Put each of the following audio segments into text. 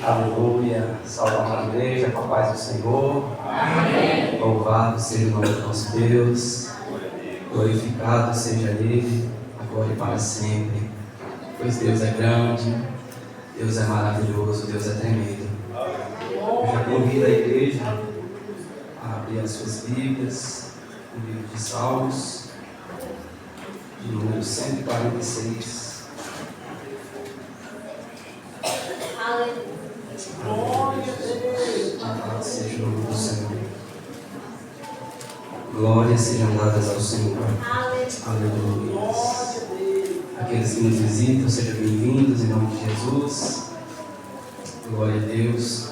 Aleluia. Salve a igreja, com a paz do Senhor. Amém. Louvado seja o nome do nosso Deus. Glorificado seja Ele, agora e para sempre. Pois Deus é grande, Deus é maravilhoso, Deus é tremendo. Eu já convido a igreja a abrir as suas Bíblias, no livro de Salmos, de número 146. Glória seja o nome do Senhor. Glórias sejam dadas ao Senhor. Aleluia. Aqueles que nos visitam, sejam bem-vindos em nome de Jesus. Glória a Deus.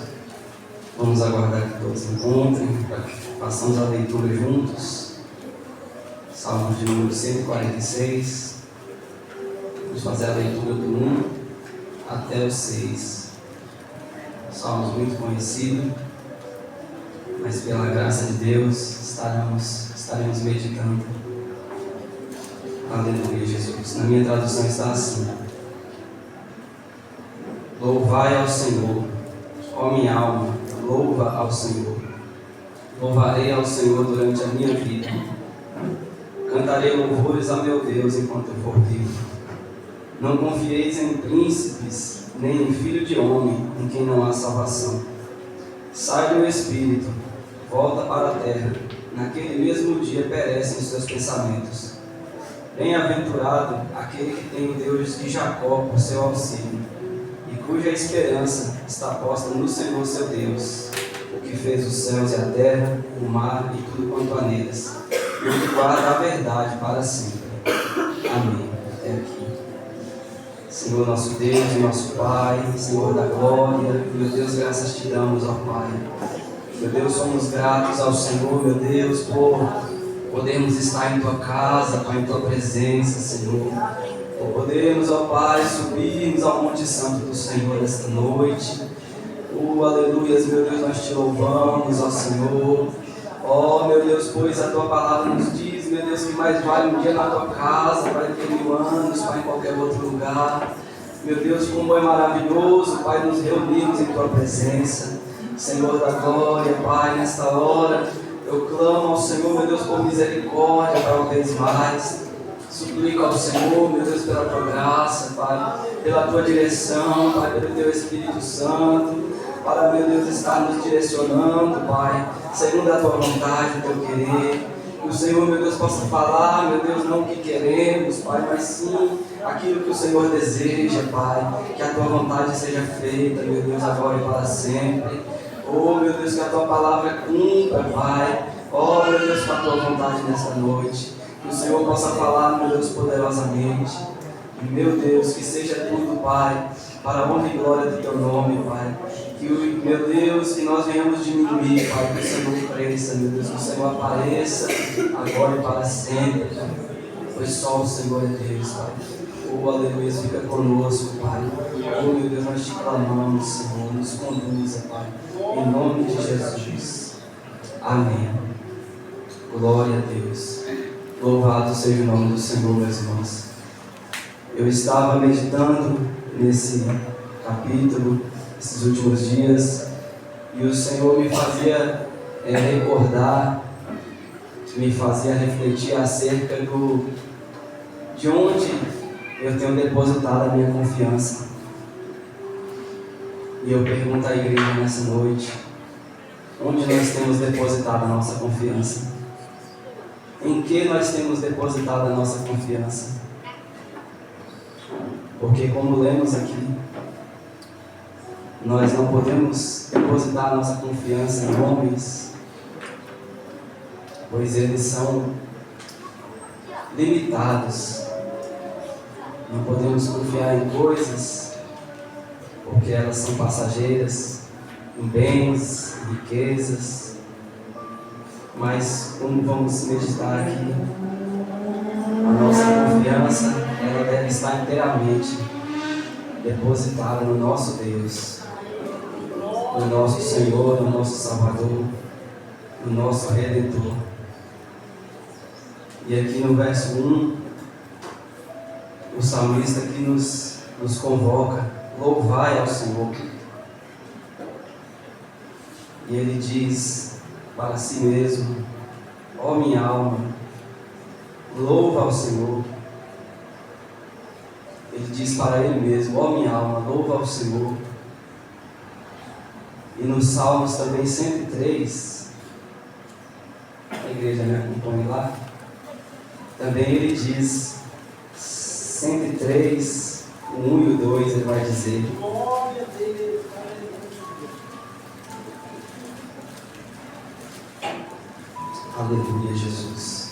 Vamos aguardar que todos se encontrem para que façamos a leitura juntos. Salmos de número 146. Vamos fazer a leitura do 1 até o 6. Salmos muito conhecidos, mas pela graça de Deus estaremos meditando. Aleluia, Jesus. Na minha tradução está assim: Louvai ao Senhor, ó minha alma, louva ao Senhor. Louvarei ao Senhor durante a minha vida. Cantarei louvores a meu Deus enquanto eu for vivo. Não confieis em príncipes, nem em filho de homem, em quem não há salvação. Sai do espírito, volta para a terra, naquele mesmo dia perecem seus pensamentos. Bem-aventurado aquele que tem o Deus de Jacó por seu auxílio, e cuja esperança está posta no Senhor seu Deus, o que fez os céus e a terra, o mar e tudo quanto há neles, e o que guarda a verdade para sempre. Amém. Até aqui. Senhor nosso Deus e nosso Pai, Senhor da glória, meu Deus, graças te damos, ó Pai. Meu Deus, somos gratos ao Senhor, meu Deus, por podermos estar em Tua casa, Pai, em Tua presença, Senhor. Por podermos, ó Pai, subirmos ao Monte Santo do Senhor esta noite. Aleluias, meu Deus, nós te louvamos, ó Senhor. Ó, meu Deus, pois a Tua palavra nos diz, meu Deus, que mais vale um dia na Tua casa, Pai, do que 1000 anos, Pai, em qualquer outro lugar. Meu Deus, como é maravilhoso, Pai, nos reunirmos em Tua presença. Senhor da glória, Pai, nesta hora, eu clamo ao Senhor, meu Deus, por misericórdia para uma vez mais. Suplico ao Senhor, meu Deus, pela Tua graça, Pai, pela Tua direção, Pai, pelo Teu Espírito Santo, para, meu Deus, estar nos direcionando, Pai, segundo a Tua vontade, o Teu querer. Que o Senhor, meu Deus, possa falar, meu Deus, não o que queremos, Pai, mas sim aquilo que o Senhor deseja, Pai. Que a Tua vontade seja feita, meu Deus, agora e para sempre. Oh, meu Deus, que a Tua palavra cumpra, Pai. Oh, meu Deus, com a Tua vontade nesta noite. Que o Senhor possa falar, meu Deus, poderosamente. E, meu Deus, que seja tudo, Pai, para a honra e glória do Teu nome, Pai. Que, meu Deus, que nós venhamos diminuir, Pai, que o Senhor cresça, meu Deus, que o Senhor apareça agora e para sempre, Pai. Pois só o Senhor é Deus, Pai. Oh, aleluia, fica conosco, Pai. Oh, meu Deus, nós te clamamos, Senhor, nos conduza, Pai. Em nome de Jesus. Amém. Glória a Deus. Louvado seja o nome do Senhor, meus irmãos. Eu estava meditando nesse capítulo, esses últimos dias, e o Senhor me fazia recordar, me fazia refletir acerca de onde eu tenho depositado a minha confiança. E eu pergunto à igreja nessa noite: onde nós temos depositado a nossa confiança? Em que nós temos depositado a nossa confiança? Porque, como lemos aqui, nós não podemos depositar a nossa confiança em homens, pois eles são limitados. Não podemos confiar em coisas, porque elas são passageiras, em bens, em riquezas. Mas, como vamos meditar aqui, a nossa confiança, ela deve estar inteiramente depositada no nosso Deus, no nosso Senhor, no nosso Salvador, no nosso Redentor. E aqui no verso 1, o salmista aqui nos convoca: louvai ao Senhor. E ele diz para si mesmo: ó minha alma, louva ao Senhor. Ele diz para ele mesmo: ó minha alma, louva ao Senhor. E nos Salmos também 103, a igreja me acompanha lá, também ele diz, 103, o 1 e o 2, ele vai dizer: aleluia, Jesus.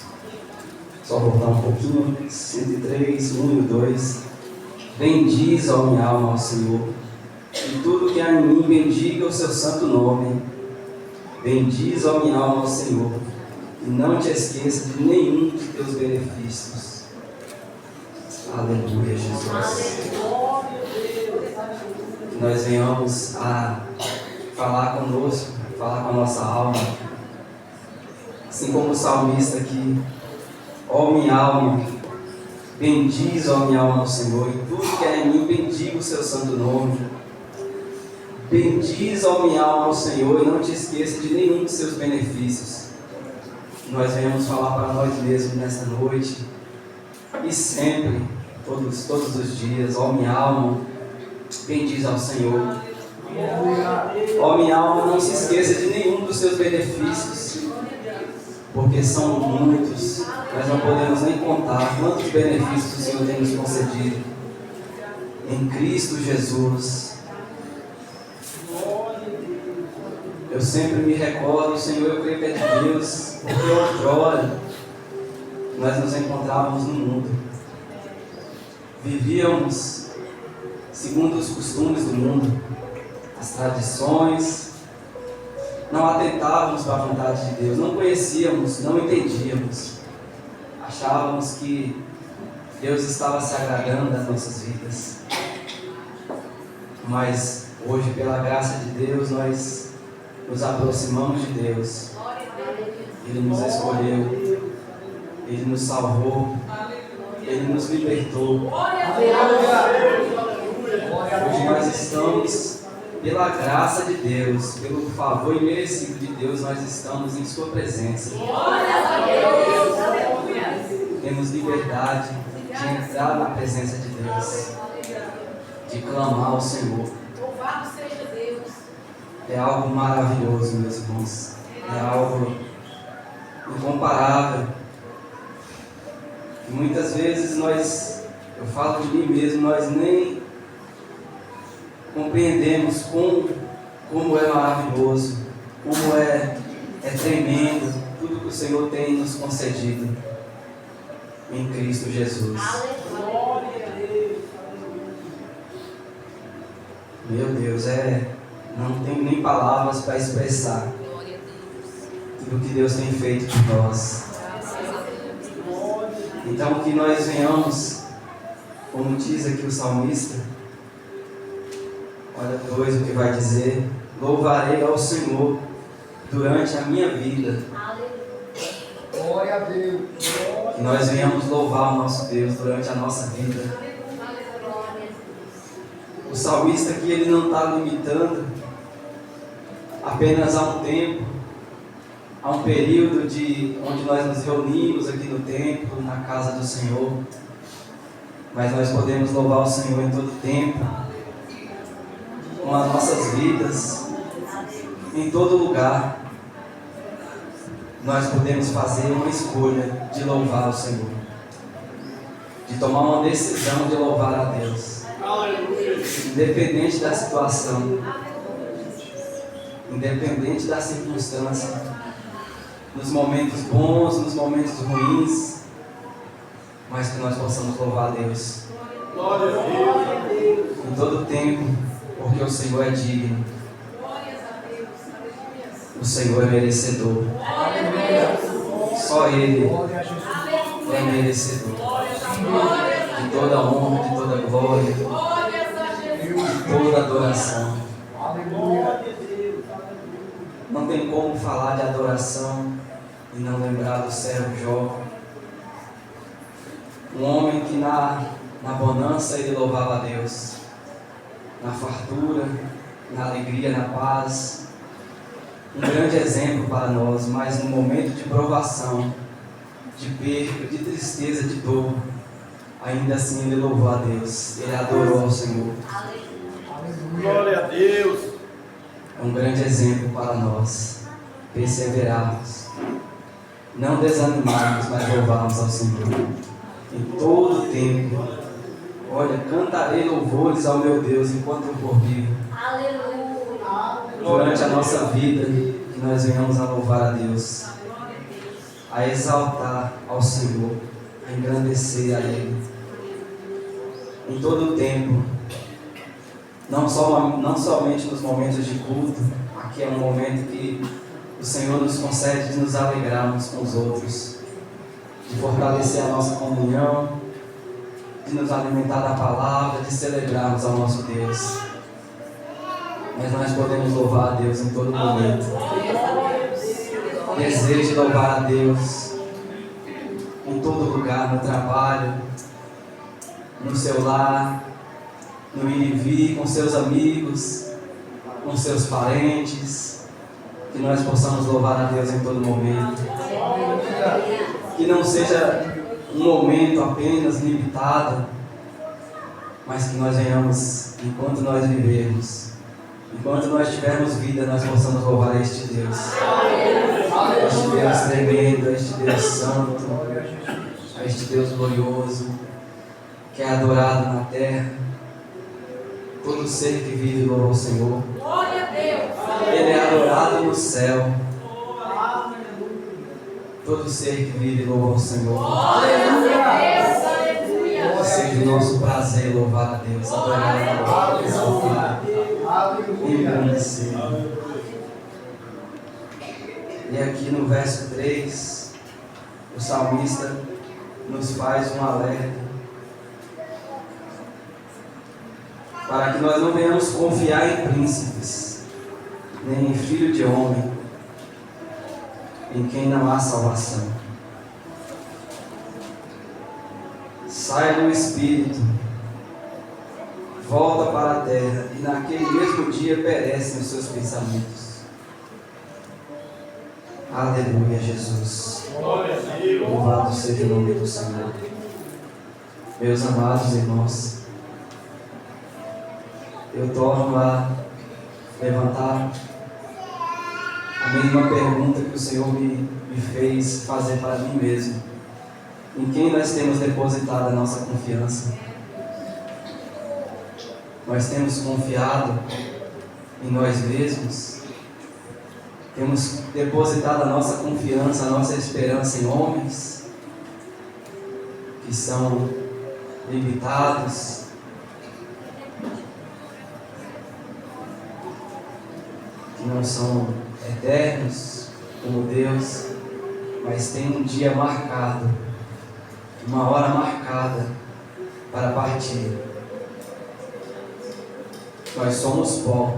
Só voltar um pouquinho. 103, 1 e o 2. Bendiz, ó minha alma, ao Senhor, e tudo que há em mim bendiga o seu santo nome. Bendiz, ó minha alma, ao Senhor, e não te esqueça de nenhum de teus benefícios. Aleluia, Jesus. Que nós venhamos a falar conosco, falar com a nossa alma, assim como o salmista aqui: ó minha alma, bendiz, ó minha alma, ao Senhor, e tudo que há em mim bendiga o seu santo nome. Bendiz, ó minha alma, ao Senhor, e não te esqueça de nenhum de seus benefícios. Nós venhamos falar para nós mesmos nesta noite e sempre, todos os dias: ó minha alma, bendiz ao Senhor. Ó minha alma, não se esqueça de nenhum dos seus benefícios, porque são muitos, nós não podemos nem contar quantos benefícios o Senhor tem nos concedido em Cristo Jesus. Eu sempre me recordo, Senhor, eu creio que é de Deus, porque outrora nós nos encontrávamos no mundo, vivíamos segundo os costumes do mundo, as tradições, não atentávamos para a vontade de Deus, não conhecíamos, não entendíamos, achávamos que Deus estava se agradando das nossas vidas. Mas hoje, pela graça de Deus, nós nos aproximamos de Deus. Ele nos escolheu, Ele nos salvou, Ele nos libertou. Hoje nós estamos, pela graça de Deus, pelo favor imerecido de Deus, nós estamos em Sua presença. Temos liberdade de entrar na presença de Deus, de clamar ao Senhor. Louvado seja Deus. É algo maravilhoso, meus irmãos. É algo incomparável. E muitas vezes eu falo de mim mesmo, nós nem compreendemos como é maravilhoso, como é tremendo tudo que o Senhor tem nos concedido em Cristo Jesus. Meu Deus, não tenho nem palavras para expressar tudo que Deus tem feito por nós. Então que nós venhamos, como diz aqui o salmista, olha depois o que vai dizer: louvarei ao Senhor durante a minha vida. Glória a Deus. Que nós venhamos louvar o nosso Deus durante a nossa vida. O salmista aqui, ele não está limitando apenas a um tempo, a um período onde nós nos reunimos aqui no templo, na casa do Senhor, mas nós podemos louvar o Senhor em todo tempo, com as nossas vidas, em todo lugar. Nós podemos fazer uma escolha de louvar o Senhor, de tomar uma decisão de louvar a Deus, independente da situação, independente da circunstância, nos momentos bons, nos momentos ruins, mas que nós possamos louvar a Deus em todo tempo, porque o Senhor é digno, o Senhor é merecedor, só Ele é merecedor de toda honra, de toda glória, de toda adoração. Não tem como falar de adoração e não lembrar do servo Jó, um homem que na bonança ele louvava a Deus, na fartura, na alegria, na paz, um grande exemplo para nós, mas no momento de provação, de perda, de tristeza, de dor, ainda assim ele louvou a Deus, ele adorou ao Senhor. Glória a Deus. É um grande exemplo para nós perseverarmos, não desanimarmos, mas louvarmos ao Senhor em todo o tempo. Olha, cantarei louvores ao meu Deus enquanto eu for vivo. Durante a nossa vida, que nós venhamos a louvar a Deus, a exaltar ao Senhor, a engrandecer a Ele em todo o tempo, não somente nos momentos de culto. Aqui é um momento que o Senhor nos concede de nos alegrarmos com os outros, de fortalecer a nossa comunhão, de nos alimentar da palavra, de celebrarmos ao nosso Deus. Mas nós podemos louvar a Deus em todo momento. Deseje louvar a Deus em todo lugar, no trabalho, no seu lar, no ir e vir, com seus amigos, com seus parentes. Que nós possamos louvar a Deus em todo momento. Que não seja um momento apenas limitado, mas que nós venhamos, enquanto nós vivermos, enquanto nós tivermos vida, nós possamos louvar este Deus. Este Deus tremendo, este Deus santo, este Deus glorioso, que é adorado na terra. Todo ser que vive louva o Senhor. Ele é adorado no céu. Todo ser que vive louva o Senhor. Seja o nosso prazer louvar a Deus, adorar a Deus, exaltar, engrandecer. E aqui no verso 3, o salmista nos faz um alerta para que nós não venhamos confiar em príncipes, nem em filho de homem, em quem não há salvação. Sai do espírito, volta para a terra, e naquele mesmo dia perecem os seus pensamentos. Aleluia, Jesus. Louvado seja o nome do Senhor. Meus amados irmãos, eu torno a levantar a mesma pergunta que o Senhor me fez fazer para mim mesmo. Em quem nós temos depositado a nossa confiança? Nós temos confiado em nós mesmos? Temos depositado a nossa confiança, a nossa esperança em homens que são limitados, que não são eternos como Deus, mas tem um dia marcado, uma hora marcada para partir. Nós somos pó,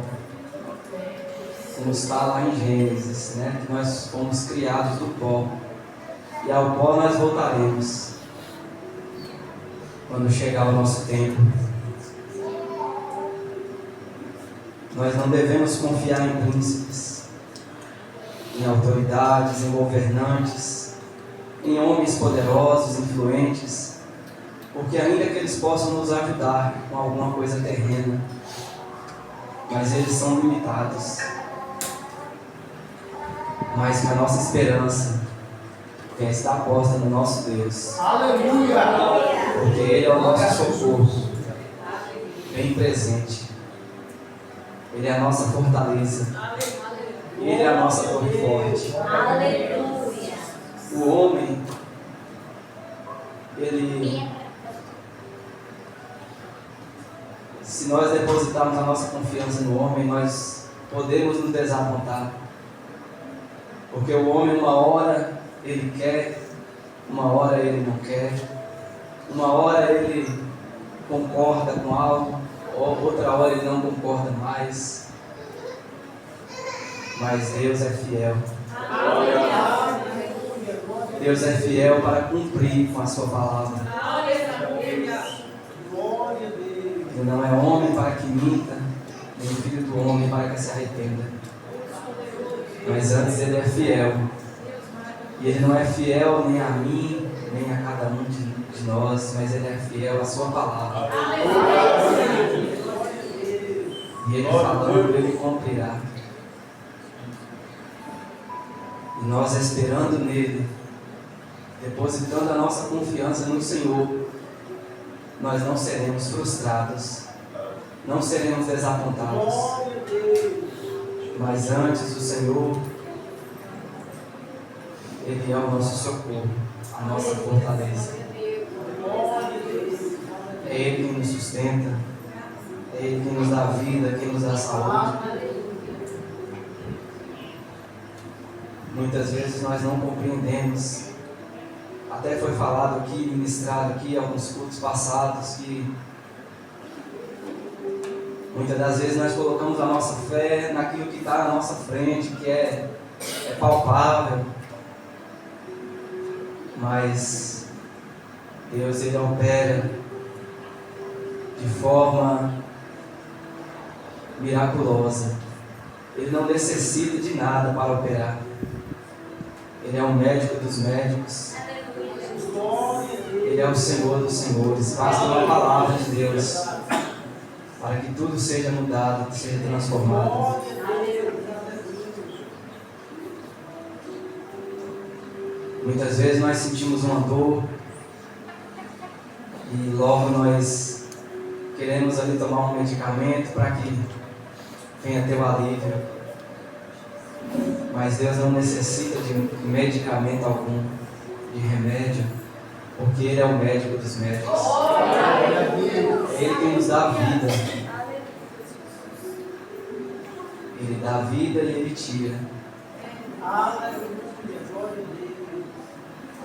como está lá em Gênesis, né? Que nós fomos criados do pó, e ao pó nós voltaremos quando chegar o nosso tempo. Nós não devemos confiar em príncipes, em autoridades, em governantes, em homens poderosos, influentes, porque ainda que eles possam nos ajudar com alguma coisa terrena, mas eles são limitados. Mas que a nossa esperança tem que estar posta no nosso Deus. Aleluia! Porque Ele é o nosso socorro, bem presente. Ele é a nossa fortaleza. Ele é a nossa torre forte. Aleluia. O homem, se nós depositarmos a nossa confiança no homem, nós podemos nos desapontar. Porque o homem, uma hora ele quer, uma hora ele não quer, uma hora ele concorda com algo, outra hora ele não concorda mais. Mas Deus é fiel. Deus é fiel para cumprir com a sua palavra. Ele não é homem para que minta, nem filho do homem para que se arrependa. Mas antes Ele é fiel. E Ele não é fiel nem a mim, nem a cada um de nós, mas Ele é fiel à Sua palavra. E Ele falando, Ele cumprirá. E nós esperando nele, depositando a nossa confiança no Senhor, nós não seremos frustrados, não seremos desapontados. Mas antes o Senhor, Ele é o nosso socorro, a nossa fortaleza. É Ele que nos sustenta, é Ele que nos dá vida, que nos dá saúde. Muitas vezes nós não compreendemos. Até foi falado aqui, ministrado aqui em alguns cultos passados, que muitas das vezes nós colocamos a nossa fé naquilo que está na nossa frente, que é palpável. Mas Deus, Ele opera de forma miraculosa. Ele não necessita de nada para operar. Ele é o médico dos médicos. Ele é o Senhor dos senhores. Basta uma palavra de Deus para que tudo seja mudado, seja transformado. Muitas vezes nós sentimos uma dor e logo nós queremos ali tomar um medicamento para que venha ter o alívio. Mas Deus não necessita de medicamento algum, de remédio, porque Ele é o médico dos médicos. É Ele que nos dá vida. Ele dá vida e Ele tira. A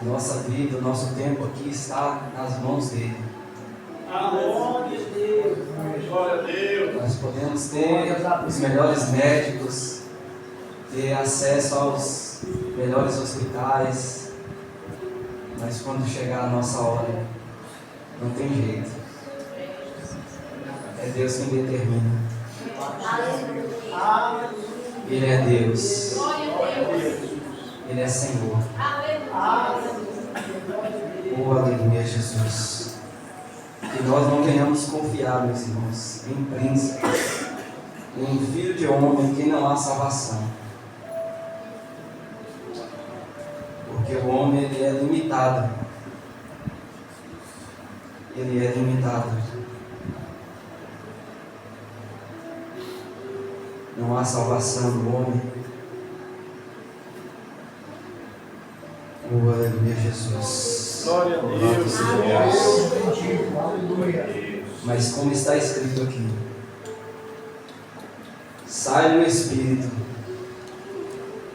nossa vida, o nosso tempo aqui está nas mãos dEle. Glória a Deus. Nós podemos ter os melhores médicos, ter acesso aos melhores hospitais, mas quando chegar a nossa hora, não tem jeito. É Deus quem determina. Ele é Deus. Ele é Senhor. Oh, aleluia, Jesus. Que nós não venhamos confiar, meus irmãos, em príncipes, em filho de homem que não há salvação. Porque o homem, ele é limitado. Ele é limitado. Não há salvação no homem. Oh, aleluia, Jesus. Glória a Deus. Mas como está escrito aqui, sai no Espírito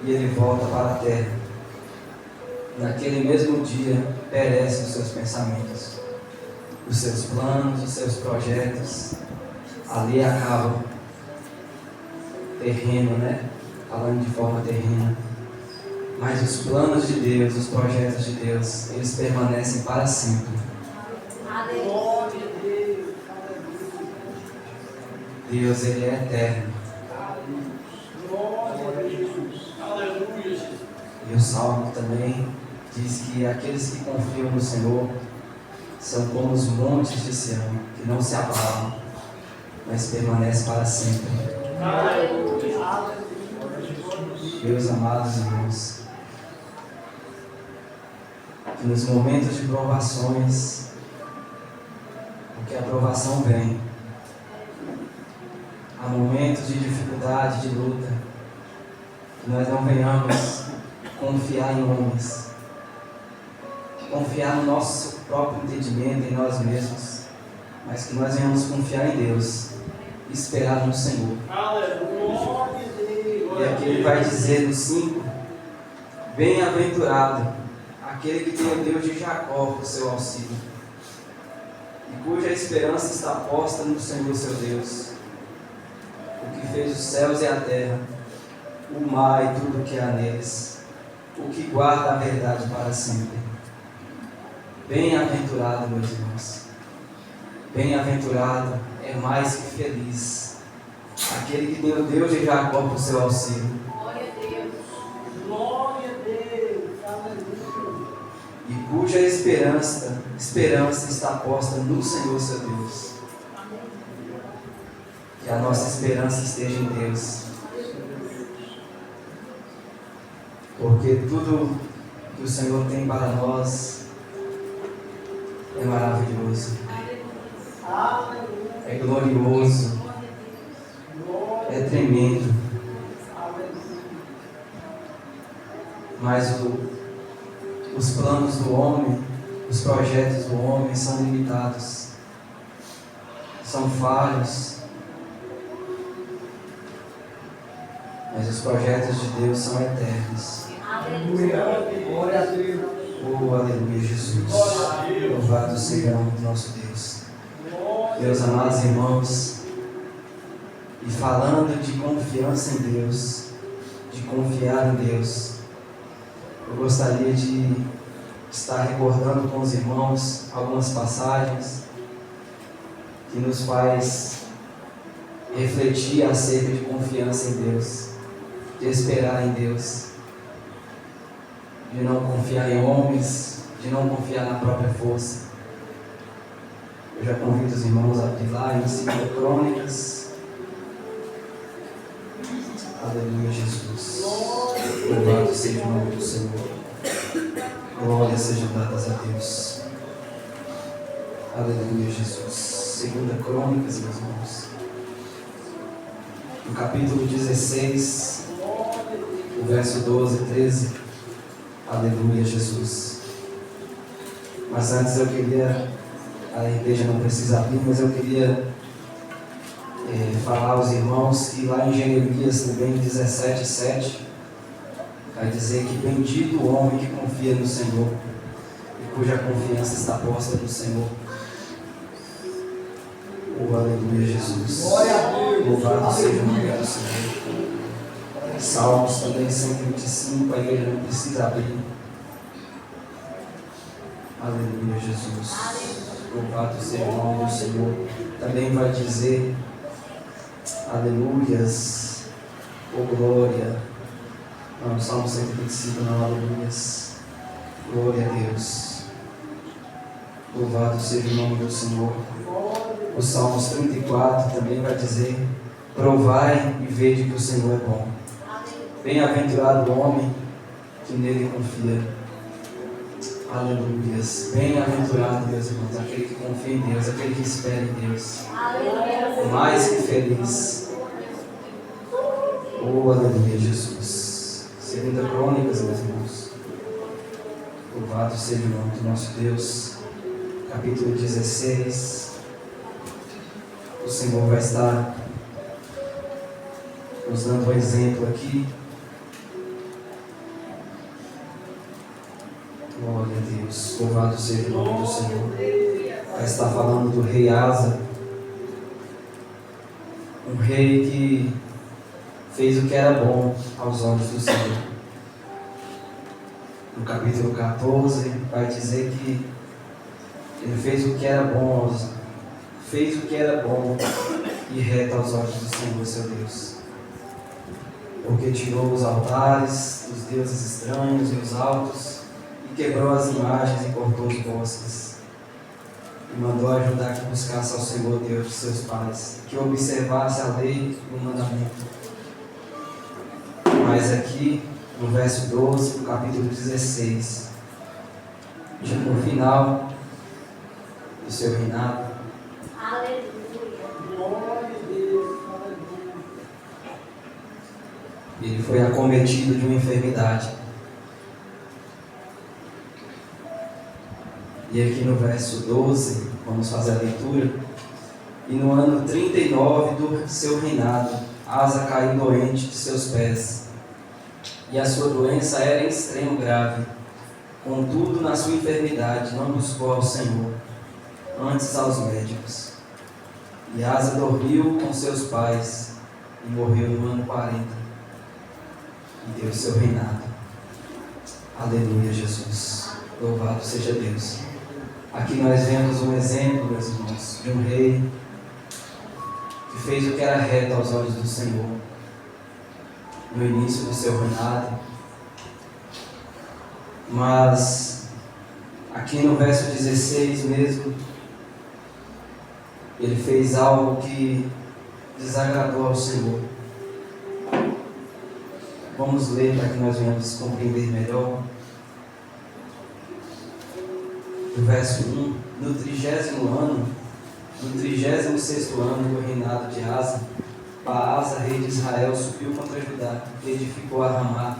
e ele volta para a terra. Naquele mesmo dia perecem os seus pensamentos, os seus planos, os seus projetos. Ali acabam. Terreno, né? Falando de forma terrena. Mas os planos de Deus, os projetos de Deus, eles permanecem para sempre. Deus, Ele é eterno. E o Salmo também diz que aqueles que confiam no Senhor são como os montes de Sião, que não se abalam, mas permanecem para sempre. Meus amados irmãos, que nos momentos de provações, porque a provação vem, há momentos de dificuldade, de luta, que nós não venhamos confiar em homens, confiar no nosso próprio entendimento, em nós mesmos, mas que nós venhamos confiar em Deus e esperar no Senhor. E aqui ele vai dizer no 5: bem-aventurado aquele que tem o Deus de Jacó por seu auxílio, e cuja esperança está posta no Senhor seu Deus, o que fez os céus e a terra, o mar e tudo o que há neles, o que guarda a verdade para sempre. Bem-aventurado, meus irmãos. Bem-aventurado é mais que feliz aquele que tem o Deus de Jacó por seu auxílio. cuja esperança está posta no Senhor seu Deus. Que a nossa esperança esteja em Deus. Porque tudo que o Senhor tem para nós é maravilhoso, é glorioso, é tremendo. Mas os planos do homem, os projetos do homem são limitados, são falhos. Mas os projetos de Deus são eternos. Glória a Deus. Oh, aleluia, Jesus. Louvado seja o nome do nosso Deus. Meus amados irmãos, e falando de confiança em Deus, de confiar em Deus, eu gostaria de estar recordando com os irmãos algumas passagens que nos faz refletir acerca de confiança em Deus, de esperar em Deus, de não confiar em homens, de não confiar na própria força. Eu já convido os irmãos a abrir lá em 2 Crônicas. Aleluia, Jesus. Louvado seja o nome do Senhor. Glórias sejam dadas a Deus. Aleluia, Jesus. 2 Crônicas, meus irmãos. No capítulo 16, o verso 12 e 13. Aleluia, Jesus. Mas antes eu queria, a igreja não precisa abrir, mas eu queria falar aos irmãos que lá em Jeremias também 17:7 vai dizer que bendito o homem que confia no Senhor e cuja confiança está posta no Senhor. Oh, aleluia, Jesus. Louvado seja o nome do Senhor. Salmos também 125, a igreja não precisa abrir. Aleluia, Jesus. Louvado seja o nome do Senhor. Também vai dizer, aleluias, oh glória. Não, Salmo 125 não, aleluias. Glória a Deus. Louvado seja o nome do Senhor. O Salmos 34 também vai dizer, provai e vede que o Senhor é bom. Bem-aventurado o homem que nele confia. Aleluias. Bem-aventurado, meus irmãos, aquele que confia em Deus, aquele que espera em Deus. Mais que feliz. Oh, aleluia, Jesus. 2 Crônicas, meus irmãos. Louvado seja o nome do nosso Deus. Capítulo 16. O Senhor vai estar nos dando um exemplo aqui. Glória a Deus, louvado seja o nome do Senhor. Vai estar falando do rei Asa, um rei que fez o que era bom aos olhos do Senhor. No capítulo 14 vai dizer que ele fez o que era bom e reto aos olhos do Senhor seu Deus, porque tirou os altares dos deuses estranhos e os altos, quebrou as imagens e cortou os bosques, e mandou ajudar que buscasse ao Senhor Deus de seus pais, que observasse a lei e o mandamento. Mas aqui, no verso 12, do capítulo 16, no final do seu reinado, ele foi acometido de uma enfermidade. E aqui no verso 12, vamos fazer a leitura. E no ano 39 do seu reinado, Asa caiu doente de seus pés, e a sua doença era em extremo grave. Contudo, na sua enfermidade, não buscou ao Senhor, antes aos médicos. E Asa dormiu com seus pais, e morreu no ano 40, e deu seu reinado. Aleluia, Jesus. Louvado seja Deus. Aqui nós vemos um exemplo, meus irmãos, de um rei que fez o que era reto aos olhos do Senhor no início do seu reinado, mas Aqui no verso 16 mesmo, ele fez algo que desagradou ao Senhor. Vamos ler para que nós venhamos compreender melhor. O verso 1: no 30º ano, no 36º ano do reinado de Asa, Baasa, rei de Israel, subiu contra Judá e edificou a Ramá,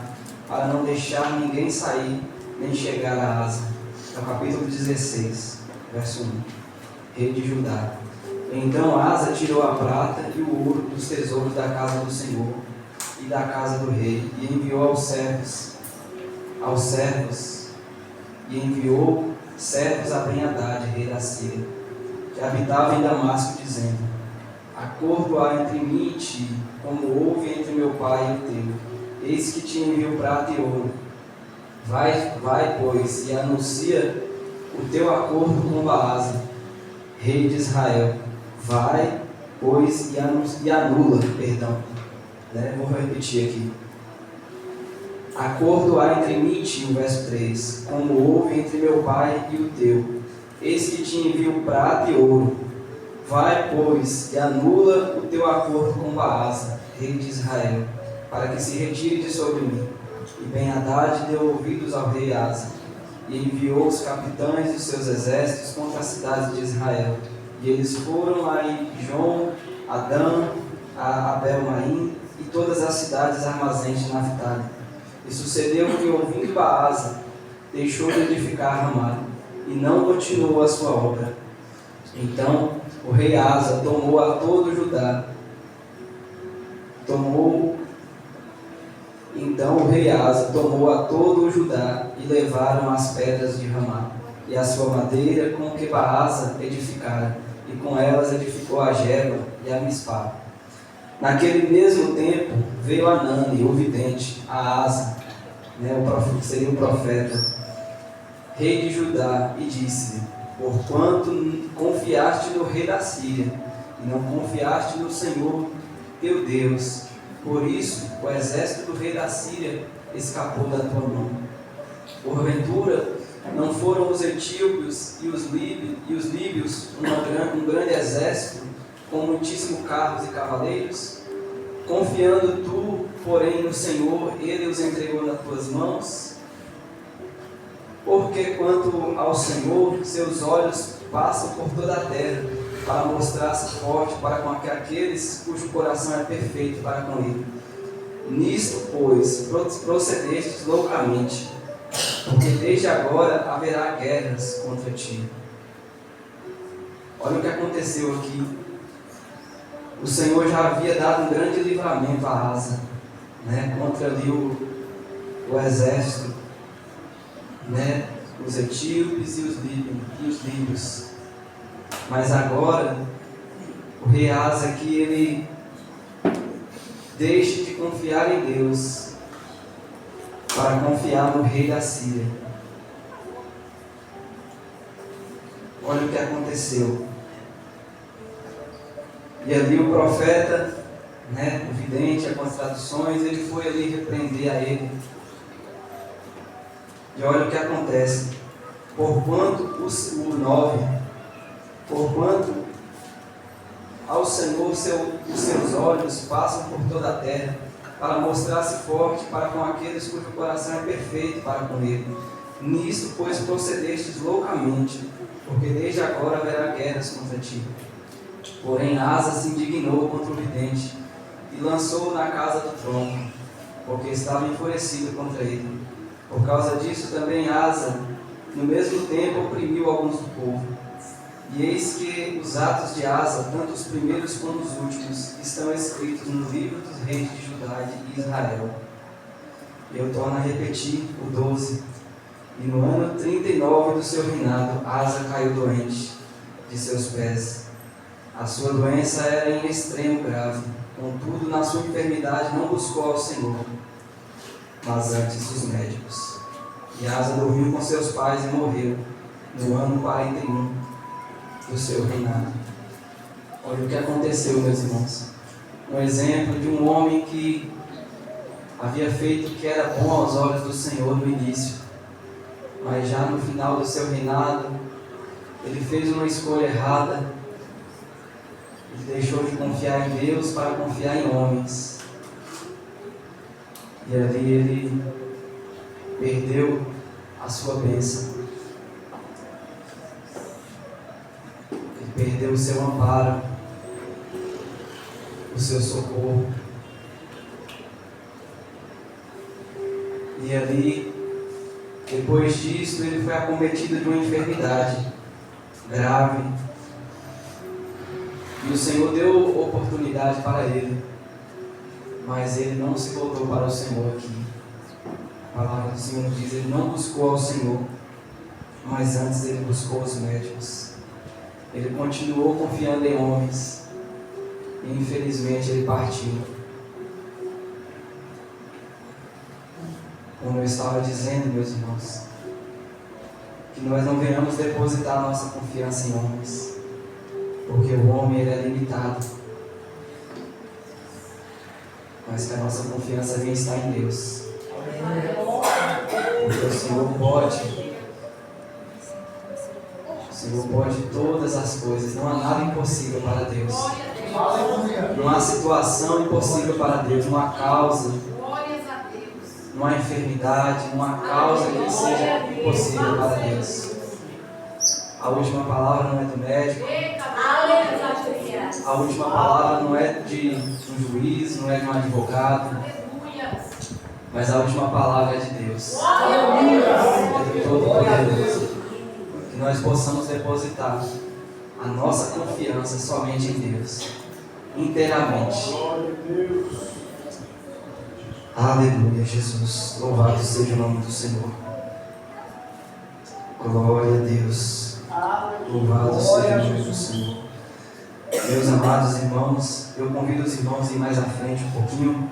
para não deixar ninguém sair nem chegar a Asa. É o capítulo 16, verso 1. Rei de Judá. Então Asa tirou a prata e o ouro dos tesouros da casa do Senhor e da casa do rei, e enviou servos a Ben-Hadad, rei da Síria, que habitava em Damasco, dizendo: acordo há entre mim e ti, como houve entre meu pai e o teu. Eis que te envio prata e ouro. Vai, pois, e anuncia o teu acordo com Baasa, rei de Israel. Vai, pois, e anula, vou repetir aqui. Acordo há entre mim e ti, o verso 3, como houve entre meu pai e o teu. Eis que te envio prata e ouro. Vai, pois, e anula o teu acordo com Baasa, rei de Israel, para que se retire de sobre mim. E Ben-Hadad deu ouvidos ao rei Asa, e enviou os capitães dos seus exércitos contra as cidades de Israel. E eles foram a Ijon, a Dan, a Abel-Maim e todas as cidades armazéns de Naphtali. E sucedeu que, ouvindo Baasa, deixou de edificar Ramá, e não continuou a sua obra. Então o rei Asa tomou a todo Judá. E levaram as pedras de Ramá, e a sua madeira com que Baasa edificara, e com elas edificou a Geba e a Mispá. Naquele mesmo tempo veio Anani, o vidente, a Asa, seria o profeta, rei de Judá, e disse-lhe: porquanto confiaste no rei da Síria, e não confiaste no Senhor teu Deus, por isso o exército do rei da Síria escapou da tua mão. Porventura, não foram os etíopes e os líbios um grande exército, com muitíssimos carros e cavaleiros? Confiando tu, porém, no Senhor, ele os entregou nas tuas mãos? Porque quanto ao Senhor, seus olhos passam por toda a terra, para mostrar-se forte para com aqueles cujo coração é perfeito para com ele. Nisto, pois, procedestes loucamente, porque desde agora haverá guerras contra ti. Olha o que aconteceu aqui. O Senhor já havia dado um grande livramento a Asa, contra ali o exército, os etíopes e os líbios. Mas agora o rei Asa aqui, ele deixa de confiar em Deus para confiar no rei da Síria. Olha o que aconteceu. E ali o profeta, o vidente, com as traduções, ele foi ali repreender a ele. E olha o que acontece. Porquanto ao Senhor os seus olhos passam por toda a terra, para mostrar-se forte para com aqueles cujo coração é perfeito para com ele. Nisto, pois, procedestes loucamente, porque desde agora haverá guerras contra ti. Porém Asa se indignou contra o vidente, e lançou-o na casa do trono, porque estava enfurecido contra ele. Por causa disso também Asa, no mesmo tempo, oprimiu alguns do povo. E eis que os atos de Asa, tanto os primeiros como os últimos, estão escritos no livro dos reis de Judá e de Israel. Eu torno a repetir o 12. E no ano 39 do seu reinado, Asa caiu doente de seus pés. A sua doença era em extremo grave. Contudo, na sua enfermidade não buscou ao Senhor, mas antes os médicos. E Asa dormiu com seus pais e morreu no ano 41 do seu reinado. Olha o que aconteceu, meus irmãos. Um exemplo de um homem que havia feito o que era bom aos olhos do Senhor no início, mas já no final do seu reinado, ele fez uma escolha errada. Ele deixou de confiar em Deus para confiar em homens. E ali ele perdeu a sua bênção. Ele perdeu o seu amparo, o seu socorro. E ali, depois disso, ele foi acometido de uma enfermidade grave. E o Senhor deu oportunidade para ele, mas ele não se voltou para o Senhor aqui. A palavra do Senhor diz: ele não buscou ao Senhor, mas antes ele buscou os médicos. Ele continuou confiando em homens, e infelizmente ele partiu. Como eu estava dizendo, meus irmãos, que nós não venhamos depositar nossa confiança em homens, porque o homem ele é limitado, mas que a nossa confiança venha estar em Deus, porque o Senhor pode todas as coisas, não há nada impossível para Deus, não há situação impossível para Deus, não há causa, não há enfermidade, não há causa que seja impossível para Deus. A última palavra não é do médico, a última palavra não é de um juiz, não é de um advogado, mas a última palavra é de Deus, é do Todo-Poderoso. Que nós possamos depositar a nossa confiança somente em Deus, inteiramente. Aleluia, Jesus. Louvado seja o nome do Senhor. Glória a Deus. Louvado seja o nome do Senhor. Meus amados irmãos, eu convido os irmãos a ir mais à frente um pouquinho.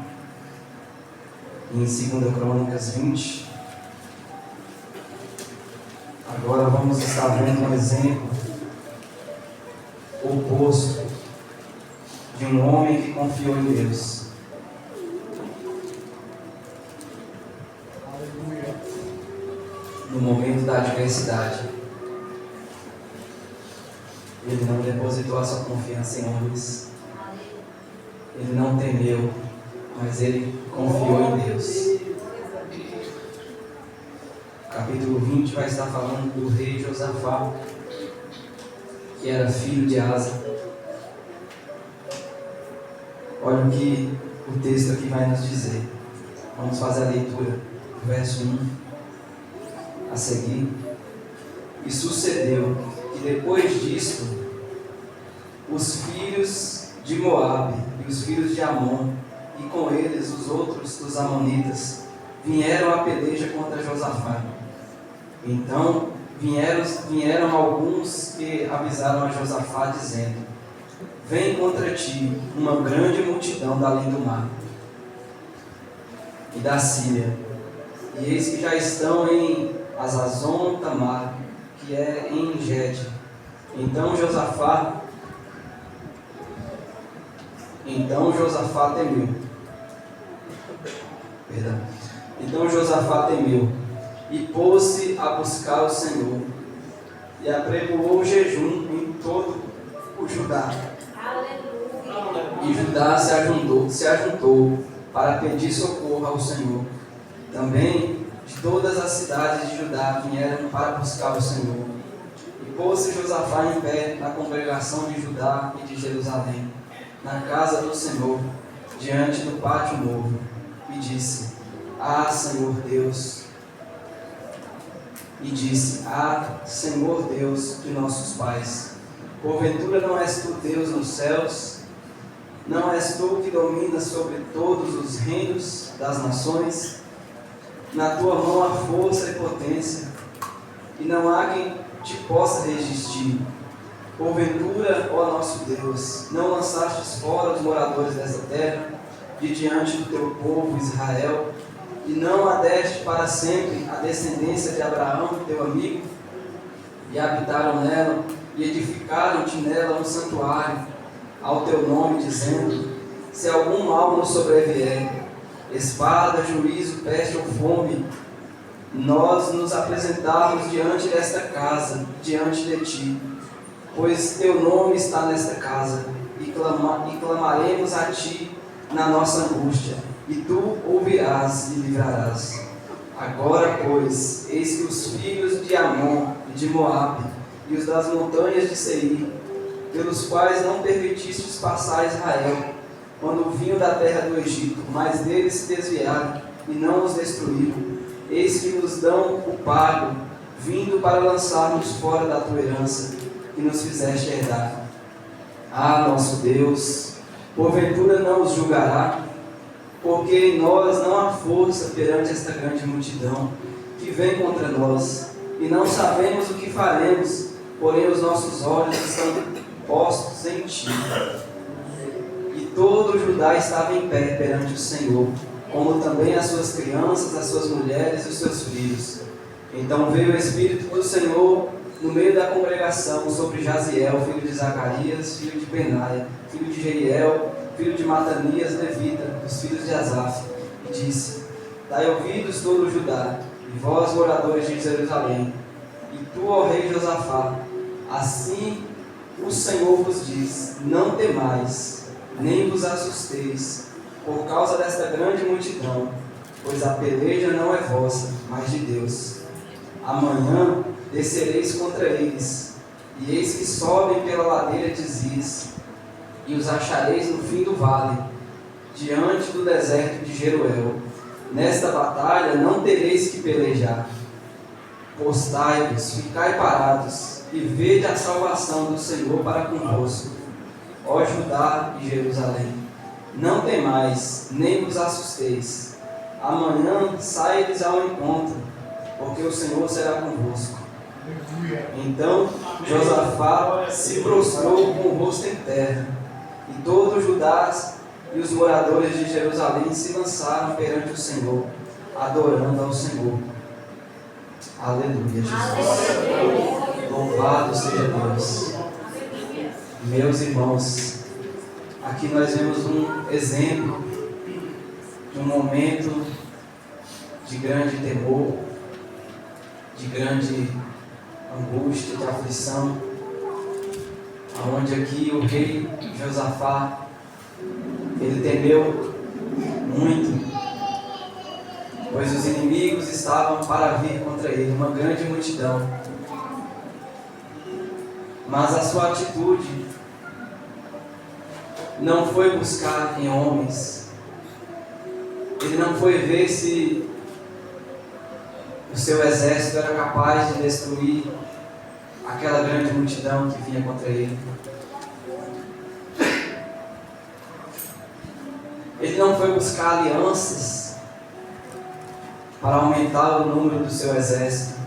Em 2 Crônicas 20. Agora vamos estar vendo um exemplo oposto de um homem que confiou em Deus. No momento da adversidade, ele não depositou a sua confiança em homens, ele não temeu, mas ele confiou em Deus. Capítulo 20 vai estar falando do rei Josafá, que era filho de Asa. Olha o que o texto aqui vai nos dizer. Vamos fazer a leitura, verso 1 a seguir. E sucedeu que depois disto, os filhos de Moabe e os filhos de Amon, e com eles os outros dos amonitas, vieram a peleja contra Josafá. Então vieram alguns que avisaram a Josafá, dizendo: vem contra ti uma grande multidão da além do mar e da Síria, e eis que já estão em Azazon Tamar, que é em Engedi. Então Josafá temeu. Então Josafá temeu e pôs-se a buscar o Senhor, e apregoou o jejum em todo o Judá. E Judá se ajuntou para pedir socorro ao Senhor. Também de todas as cidades de Judá vieram para buscar o Senhor. E pôs-se Josafá em pé na congregação de Judá e de Jerusalém, na casa do Senhor, diante do pátio novo, e disse: Ah, Senhor Deus de nossos pais, porventura não és tu Deus nos céus? Não és tu que dominas sobre todos os reinos das nações? Na tua mão há força e potência, e não há quem te possa resistir. Porventura, ó nosso Deus, não lançastes fora os moradores desta terra, de diante do teu povo Israel, e não a deste para sempre a descendência de Abraão, teu amigo? E habitaram nela, e edificaram-te nela um santuário ao teu nome, dizendo: se algum mal nos sobrevier, espada, juízo, peste ou fome, nós nos apresentarmos diante desta casa, diante de Ti, pois Teu nome está nesta casa, e clamaremos a Ti na nossa angústia, e Tu ouvirás e livrarás. Agora, pois, eis que os filhos de Amon e de Moabe, e os das montanhas de Seir, pelos quais não permitistes passar Israel, quando vinham da terra do Egito, mas deles se desviaram e não os destruíram, eis que nos dão o pago, vindo para lançar-nos fora da tua herança, que nos fizeste herdar. Ah, nosso Deus, porventura não os julgará? Porque em nós não há força perante esta grande multidão que vem contra nós, e não sabemos o que faremos, porém os nossos olhos estão postos em Ti. E todo Judá estava em pé perante o Senhor, como também as suas crianças, as suas mulheres e os seus filhos. Então veio o Espírito do Senhor no meio da congregação sobre Jaziel, filho de Zacarias, filho de Benaia, filho de Jeiel, filho de Matanias, levita, dos filhos de Asaf, e disse: Dai ouvidos todo Judá, e vós, moradores de Jerusalém, e tu, ó rei Josafá, assim o Senhor vos diz: não temais, nem vos assusteis, por causa desta grande multidão, pois a peleja não é vossa, mas de Deus. Amanhã descereis contra eles, e eis que sobem pela ladeira de Ziz, e os achareis no fim do vale, diante do deserto de Jeruel. Nesta batalha não tereis que pelejar. Postai-vos, ficai parados, e vede a salvação do Senhor para convosco, ó Judá e Jerusalém. Não temais, nem vos assusteis. Amanhã saí-lhes ao encontro, porque o Senhor será convosco. Então Josafá se prostrou com o rosto em terra, e todo Judá e os moradores de Jerusalém se lançaram perante o Senhor, adorando ao Senhor. Aleluia, Jesus. Louvado seja Deus. Meus irmãos, aqui nós vemos um exemplo de um momento de grande temor, de grande angústia, de aflição, onde aqui o rei Josafá, ele temeu muito, pois os inimigos estavam para vir contra ele, uma grande multidão. Mas a sua atitude não foi buscar em homens, ele não foi ver se o seu exército era capaz de destruir aquela grande multidão que vinha contra ele. Ele não foi buscar alianças para aumentar o número do seu exército,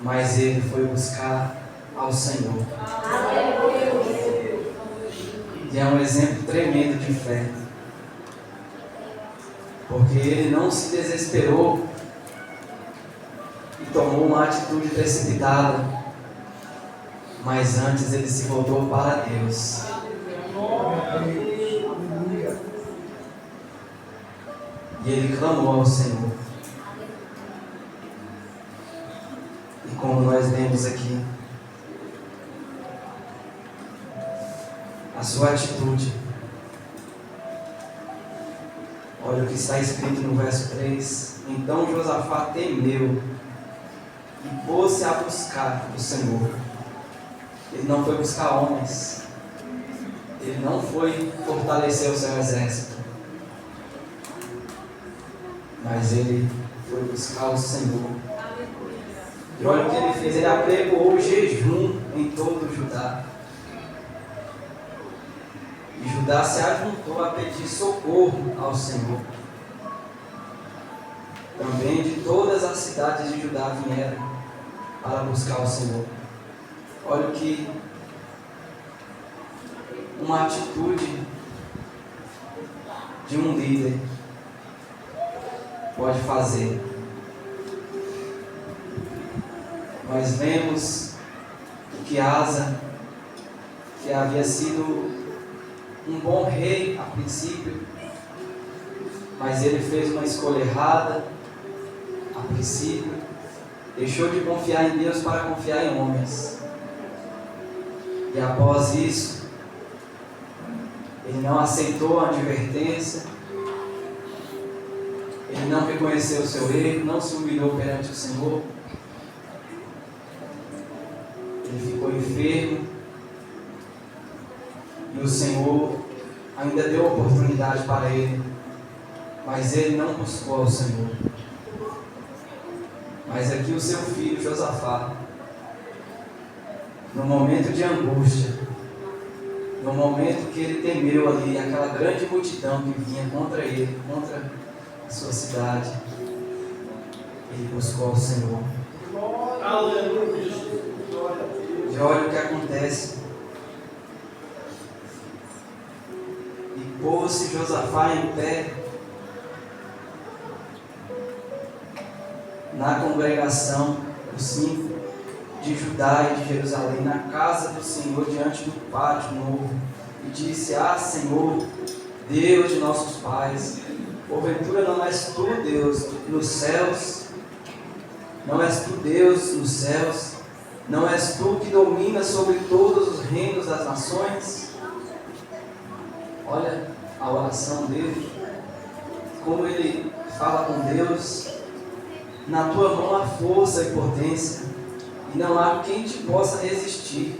mas ele foi buscar ao Senhor. E é um exemplo tremendo de fé, porque ele não se desesperou e tomou uma atitude precipitada, mas antes ele se voltou para Deus. E ele clamou ao Senhor. E como nós lemos aqui, a sua atitude, olha o que está escrito no verso 3: Então Josafá temeu e pôs-se a buscar o Senhor. Ele não foi buscar homens, ele não foi fortalecer o seu exército, mas ele foi buscar o Senhor. E olha o que ele fez: ele apregoou o jejum em todo o Judá. E Judá se ajuntou a pedir socorro ao Senhor. Também de todas as cidades de Judá vieram para buscar o Senhor. Olha o que uma atitude de um líder pode fazer. Nós vemos que Asa, que havia sido um bom rei a princípio, mas ele fez uma escolha errada, a princípio, deixou de confiar em Deus para confiar em homens. E após isso, ele não aceitou a advertência, ele não reconheceu o seu erro, não se humilhou perante o Senhor, ele ficou enfermo, e o Senhor ainda deu oportunidade para ele, mas ele não buscou ao Senhor. Mas aqui o seu filho Josafá, no momento de angústia, no momento que ele temeu ali, aquela grande multidão que vinha contra ele, contra a sua cidade, ele buscou ao Senhor. Aleluia. E olha o que acontece. E pôs-se Josafá em pé na congregação dos 5 de Judá e de Jerusalém, na casa do Senhor, diante do pátio novo, e disse: Ah, Senhor, Deus de nossos pais, porventura não és tu Deus nos céus? Não és tu Deus nos céus? Não és tu que dominas sobre todos os reinos das nações? Olha a oração dele, como ele fala com Deus: na tua mão há força e potência, e não há quem te possa resistir.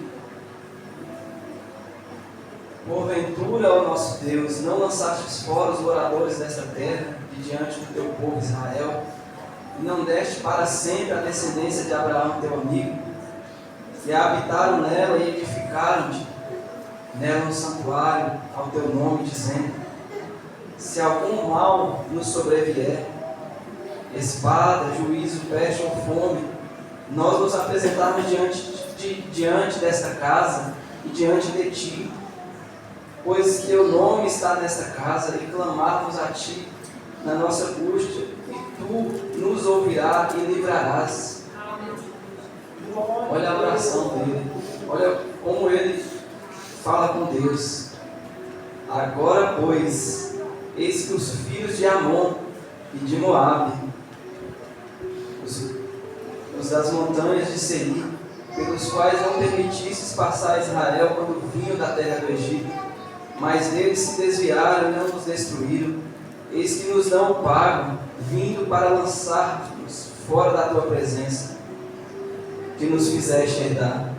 Porventura, ó nosso Deus, não lançastes fora os moradores desta terra, de diante do teu povo Israel, e não deste para sempre a descendência de Abraão, teu amigo, e habitaram nela e edificaram-te nela um santuário ao teu nome, dizendo: se algum mal nos sobrevier, espada, juízo, peste ou fome, nós nos apresentarmos diante desta casa e diante de ti, pois teu nome está nesta casa, e clamarmos a ti na nossa angústia, e tu nos ouvirás e livrarás. Olha a oração dele, olha como ele fala com Deus. Agora, pois, eis que os filhos de Amon e de Moabe, os das montanhas de Seir, pelos quais não permitistes passar Israel quando vinham da terra do Egito, mas deles se desviaram e não nos destruíram, eis que nos dão o pago, vindo para lançar-nos fora da tua presença, que nos fizeste herdar.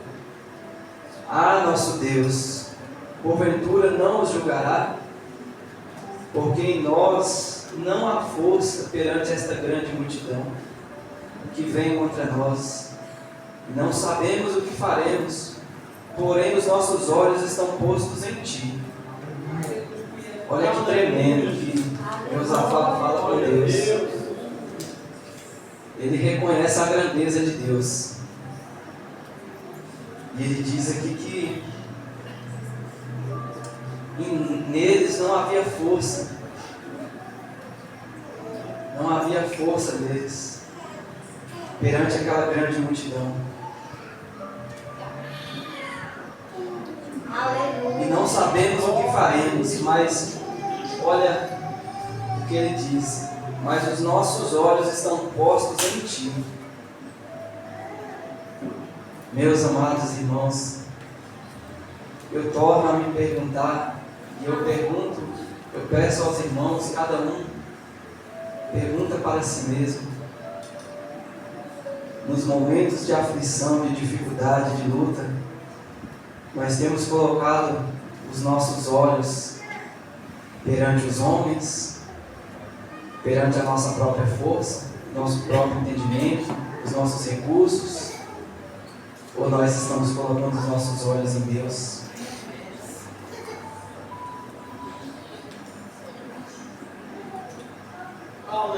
Ah, nosso Deus, porventura não os julgará? Porque em nós não há força perante esta grande multidão que vem contra nós. Não sabemos o que faremos, porém os nossos olhos estão postos em ti. Olha que tremendo que Josafá fala com Deus. Ele reconhece a grandeza de Deus. E ele diz aqui que neles não havia força. Não havia força neles perante aquela grande multidão. E não sabemos o que faremos, mas olha o que ele diz: mas os nossos olhos estão postos em ti. Meus amados irmãos, eu torno a me perguntar, e eu peço aos irmãos, cada um pergunta para si mesmo, nos momentos de aflição, de dificuldade, de luta, nós temos colocado os nossos olhos perante os homens, perante a nossa própria força, nosso próprio entendimento, os nossos recursos, ou nós estamos colocando os nossos olhos em Deus?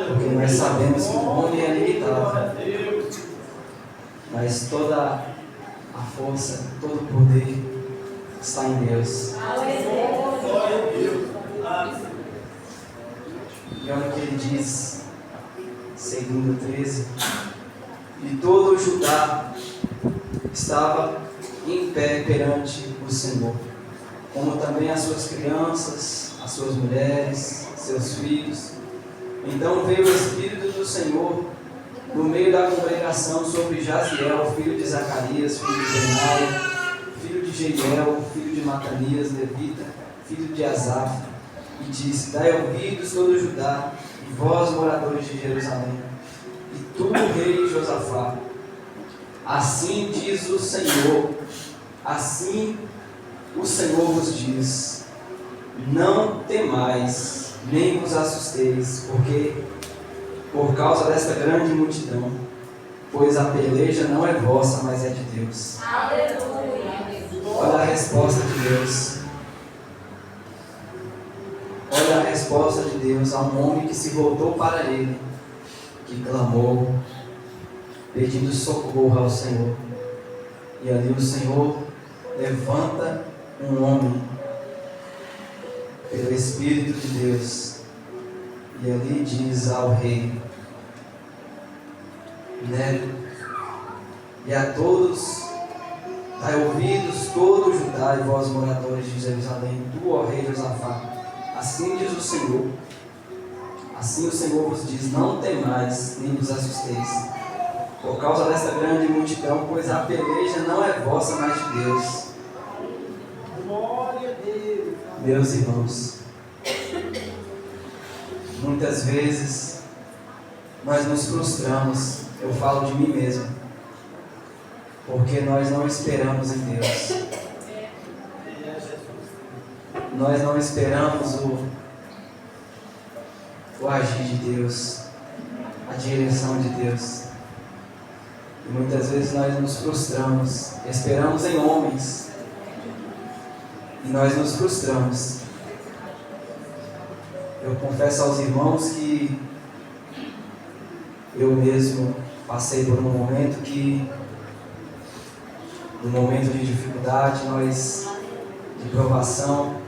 Porque nós sabemos que o homem é limitado, mas toda a força, todo o poder está em Deus. E olha o que ele diz, segundo 13: e todo o Judá estava em pé perante o Senhor, como também as suas crianças, as suas mulheres, seus filhos. Então veio o Espírito do Senhor no meio da congregação sobre Jaziel, filho de Zacarias, filho de Benaia, filho de Jeiel, filho de Matanias, levita, filho de Asaf, e disse: Dai ouvidos todo Judá, e vós, moradores de Jerusalém, e tu, rei Josafá. Assim diz o Senhor, assim o Senhor vos diz: não temais, nem vos assusteis, porque por causa desta grande multidão, pois a peleja não é vossa, mas é de Deus. Aleluia. Olha a resposta de Deus. Olha a resposta de Deus a um homem que se voltou para ele, que clamou, pedindo socorro ao Senhor. E ali o Senhor levanta um homem pelo Espírito de Deus, e ali diz ao rei, né? E a todos: dai ouvidos todo Judá e vós, moradores de Jerusalém, tu, ó rei Josafá. Assim diz o Senhor, assim o Senhor vos diz: não temais, nem vos assusteis, por causa desta grande multidão, pois a peleja não é vossa, mas de Deus. Glória a Deus. Meus irmãos, muitas vezes nós nos frustramos, eu falo de mim mesmo, porque nós não esperamos em Deus. Nós não esperamos o agir de Deus, a direção de Deus. E muitas vezes nós nos frustramos, esperamos em homens, e nós nos frustramos. Eu confesso aos irmãos que eu mesmo passei por um momento que, no momento de dificuldade, de provação,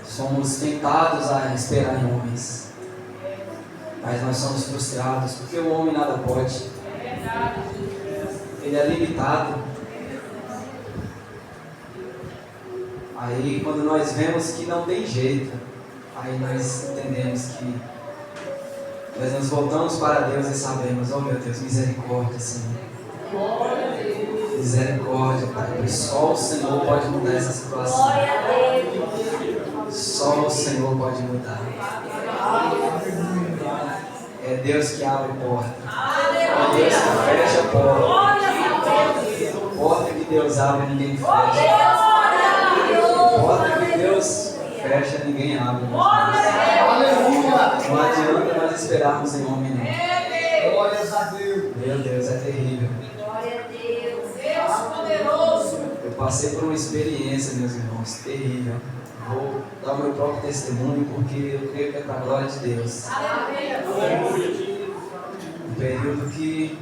somos tentados a esperar em homens, mas nós somos frustrados, porque o homem nada pode, ele é limitado. Aí quando nós vemos que não tem jeito, aí nós entendemos que nós nos voltamos para Deus e sabemos: oh meu Deus, misericórdia, Senhor. Misericórdia, Pai, pois só o Senhor pode mudar essa situação. Só o Senhor pode mudar. É Deus que abre porta. É Deus que fecha a porta. Porta que Deus abre, ninguém fecha. Porta que Deus fecha, ninguém abre. Não adianta nós esperarmos em homem, não. Glórias a Deus. Meu Deus, é terrível. Glória a Deus. Deus poderoso. Eu passei por uma experiência, meus irmãos, terrível. Vou dar o meu próprio testemunho, porque eu creio que é para a glória de Deus. Um período que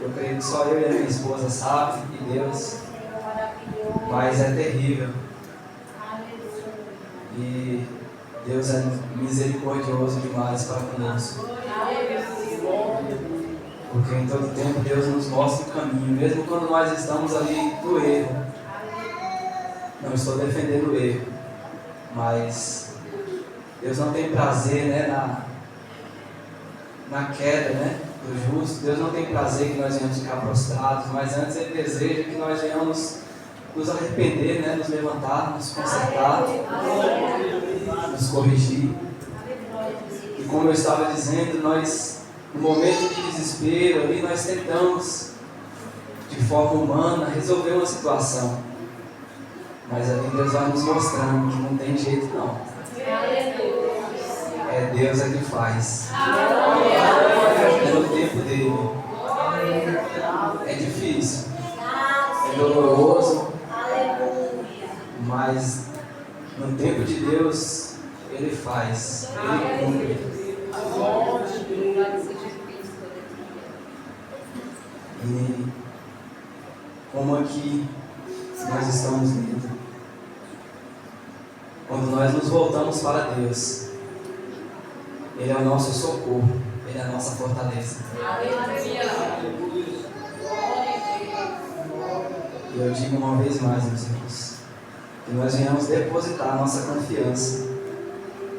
eu creio que só eu e a minha esposa sabem, e Deus, mas é terrível. E Deus é misericordioso demais para conosco. Porque em todo tempo Deus nos mostra o caminho, mesmo quando nós estamos ali no erro. Não estou defendendo o erro, mas Deus não tem prazer, né, na queda, né, do justo. Deus não tem prazer que nós venhamos ficar prostrados, mas antes Ele deseja que nós venhamos nos arrepender, né, nos levantar, nos consertar, nos corrigir. E como eu estava dizendo, nós, no momento de desespero, ali nós tentamos, de forma humana, resolver uma situação. Mas ali Deus vai nos mostrando que não tem jeito não. É Deus é que faz. É no tempo dele. É difícil. É doloroso. Mas no tempo de Deus Ele faz. Ele cumpre. E como aqui nós estamos lendo, quando nós nos voltamos para Deus, Ele é o nosso socorro, Ele é a nossa fortaleza. E eu digo uma vez mais, meus irmãos, que nós venhamos depositar nossa confiança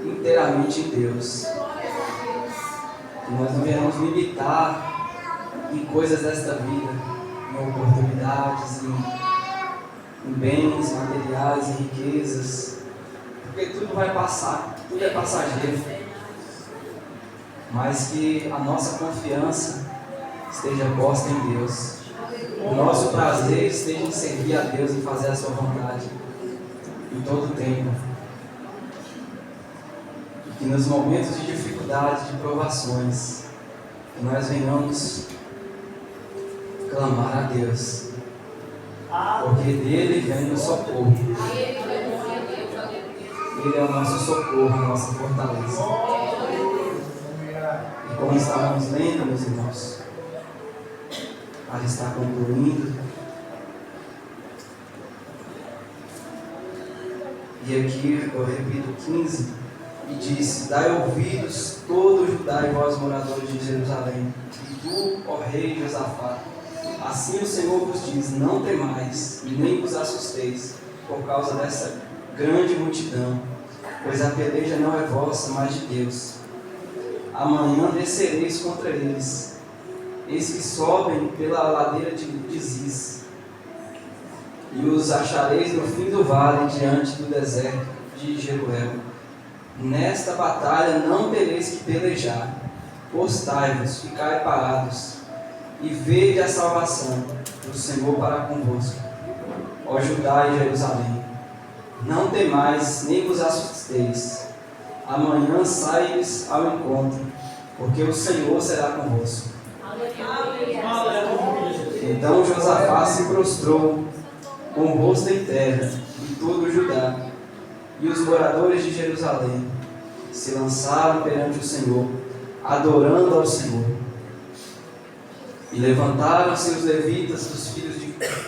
inteiramente em Deus. Que nós não venhamos limitar em coisas desta vida, em oportunidades, em bens materiais, em riquezas, porque tudo vai passar, tudo é passageiro, mas que a nossa confiança esteja posta em Deus, o nosso prazer esteja em servir a Deus e fazer a sua vontade em todo o tempo, e que nos momentos de dificuldade, de provações, que nós venhamos clamar a Deus, porque dele vem o socorro. Ele é o nosso socorro, a nossa fortaleza. E como estávamos lendo, meus irmãos, para estar concluindo, e aqui eu repito 15, e diz: dai ouvidos todo Judá e vós moradores de Jerusalém, e tu, ó rei Josafá, assim o Senhor vos diz: não temais, nem vos assusteis, por causa dessa grande multidão, pois a peleja não é vossa, mas de Deus. Amanhã descereis contra eles, eis que sobem pela ladeira de Ziz, e os achareis no fim do vale, diante do deserto de Jeruel. Nesta batalha não tereis que pelejar, postai-vos, ficai parados, e vede a salvação do Senhor para convosco, ó Judá e Jerusalém. Não temais, nem vos assusteis. Amanhã saíres ao encontro, porque o Senhor será convosco. Então Josafá se prostrou com o rosto em terra, e todo o Judá, e os moradores de Jerusalém se lançaram perante o Senhor, adorando ao Senhor. E levantaram-se os levitas dos filhos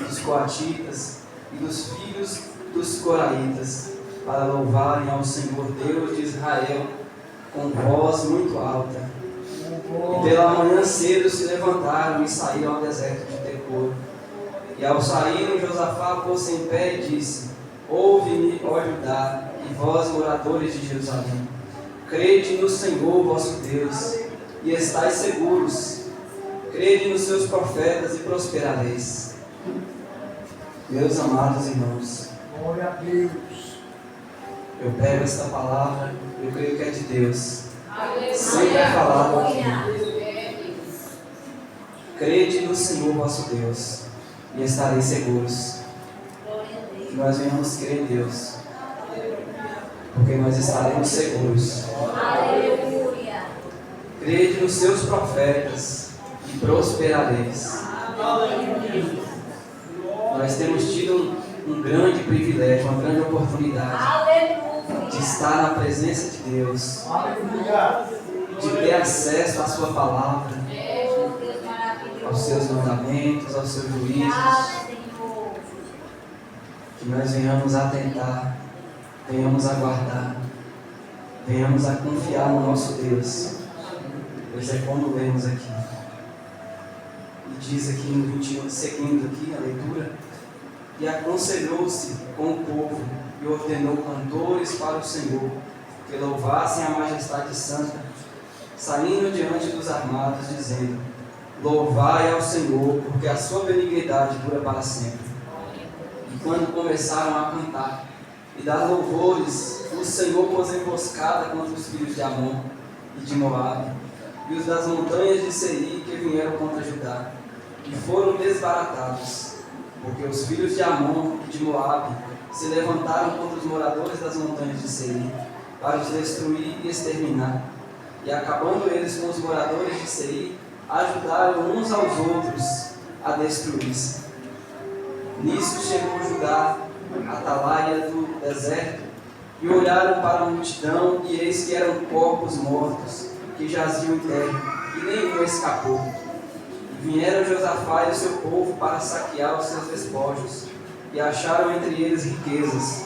dos coatitas e dos filhos dos coraitas, para louvarem ao Senhor Deus de Israel com voz muito alta. E pela manhã cedo se levantaram e saíram ao deserto de Tecor. E ao saírem, Josafá pôs-se em pé e disse: ouve-me, ó Judá, e vós, moradores de Jerusalém, crede no Senhor vosso Deus, e estais seguros. Crede nos seus profetas e prosperareis. Meus amados irmãos, glória a Deus. Eu pego esta palavra, eu creio que é de Deus. Sempre é falado aqui. Crede no Senhor vosso Deus, e estareis seguros. Que nós venhamos crer em Deus, porque nós estaremos seguros. Aleluia. Crede nos seus profetas e prosperareis. Nós temos tido um grande privilégio, uma grande oportunidade de estar na presença de Deus, de ter acesso à sua palavra, aos seus mandamentos, aos seus juízos. Que nós venhamos a atentar, venhamos a guardar, venhamos a confiar no nosso Deus, pois é como lemos aqui. E diz aqui no 21, seguindo aqui a leitura: e aconselhou-se com o povo e ordenou cantores para o Senhor, que louvassem a majestade santa, saindo diante dos armados, dizendo: louvai ao Senhor, porque a sua benignidade dura para sempre. E quando começaram a cantar e dar louvores, o Senhor pôs emboscada contra os filhos de Amon e de Moabe, e os das montanhas de Seir, que vieram contra Judá, e foram desbaratados, porque os filhos de Amon e de Moabe se levantaram contra os moradores das montanhas de Seir, para os destruir e exterminar. E acabando eles com os moradores de Seir, ajudaram uns aos outros a destruir-se. Nisso chegou Judá, atalaia do deserto, e olharam para a multidão, e eis que eram corpos mortos, que jaziam em terra, e nenhum escapou. E vieram Josafá e o seu povo para saquear os seus despojos, e acharam entre eles riquezas,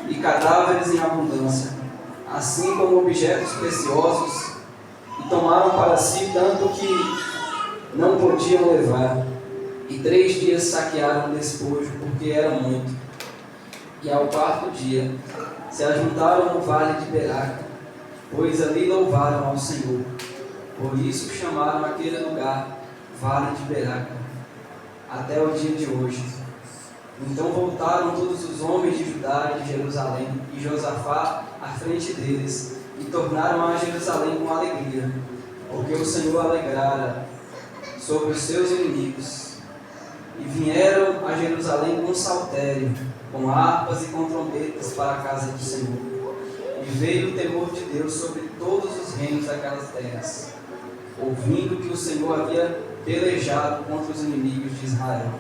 e cadáveres em abundância, assim como objetos preciosos, e tomaram para si tanto que não podiam levar. E 3 dias saquearam o despojo, porque era muito. E ao 4º dia se ajuntaram no vale de Beraca, pois ali louvaram ao Senhor, Por isso chamaram aquele lugar Vale de Beraca, até o dia de hoje. Então voltaram todos os homens de Judá e de Jerusalém, e Josafá à frente deles, e tornaram a Jerusalém com alegria, porque o Senhor alegrara sobre os seus inimigos. E vieram a Jerusalém com saltério, com harpas e com trombetas para a casa do Senhor. E veio o temor de Deus sobre todos os reinos daquelas terras, ouvindo que o Senhor havia pelejado contra os inimigos de Israel.